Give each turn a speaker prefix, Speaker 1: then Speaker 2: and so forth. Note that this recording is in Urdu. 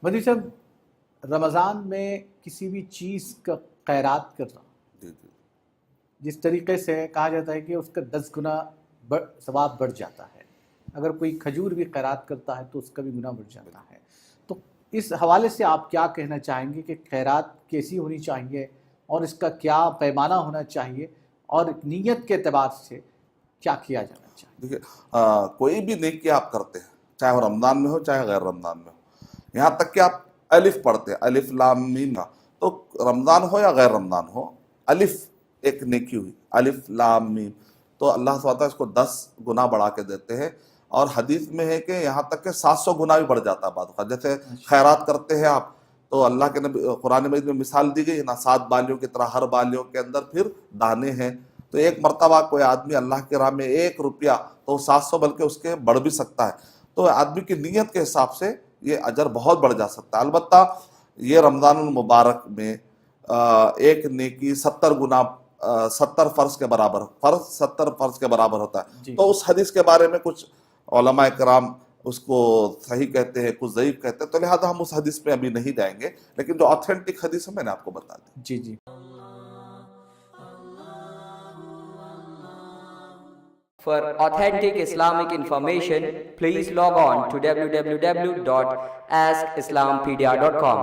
Speaker 1: مدی صاحب، رمضان میں کسی بھی چیز کا خیرات کرنا جس طریقے سے کہا جاتا ہے کہ اس کا 10 گنا ثواب بڑھ جاتا ہے، اگر کوئی کھجور بھی خیرات کرتا ہے تو اس کا بھی گناہ بڑھ جاتا ہے، تو اس حوالے سے آپ کیا کہنا چاہیں گے کہ خیرات کیسی ہونی چاہیے اور اس کا کیا پیمانہ ہونا چاہیے اور نیت کے اعتبار سے کیا کیا جانا چاہیے؟
Speaker 2: دیکھیے، کوئی بھی نیکی آپ کرتے ہیں، چاہے وہ رمضان میں ہو چاہے غیر رمضان میں ہو، یہاں تک کہ آپ الف پڑھتے ہیں، الف لام میم، تو رمضان ہو یا غیر رمضان ہو، الف ایک نیکی ہوئی، الف لام میم، تو اللہ سبحانہ وتعالیٰ اس کو 10 گنا بڑھا کے دیتے ہیں، اور حدیث میں ہے کہ یہاں تک کہ 700 گنا بھی بڑھ جاتا ہے بعض اوقات۔ جیسے خیرات کرتے ہیں آپ، تو اللہ کے نبی قرآن مجید میں مثال دی گئی نا، 7 بالیوں کی طرح ہر بالیوں کے اندر پھر دانے ہیں، تو ایک مرتبہ کوئی آدمی اللہ کی راہ میں 1 روپیہ، تو 700 بلکہ اس کے بڑھ بھی سکتا ہے، تو آدمی کی نیت کے حساب سے یہ اجر بہت بڑھ جا سکتا ہے۔ البتہ یہ رمضان المبارک میں ایک نیکی 70 گنا 70 فرض کے برابر، فرض 70 فرض کے برابر ہوتا ہے، تو اس حدیث کے بارے میں کچھ علماء کرام اس کو صحیح کہتے ہیں، کچھ ضعیف کہتے ہیں، تو لہٰذا ہم اس حدیث پہ ابھی نہیں جائیں گے، لیکن جو آتھینٹک حدیث ہے میں نے آپ کو بتا دی۔
Speaker 1: جی جی۔
Speaker 3: For authentic Islamic information, please log on to www.askislampedia.com.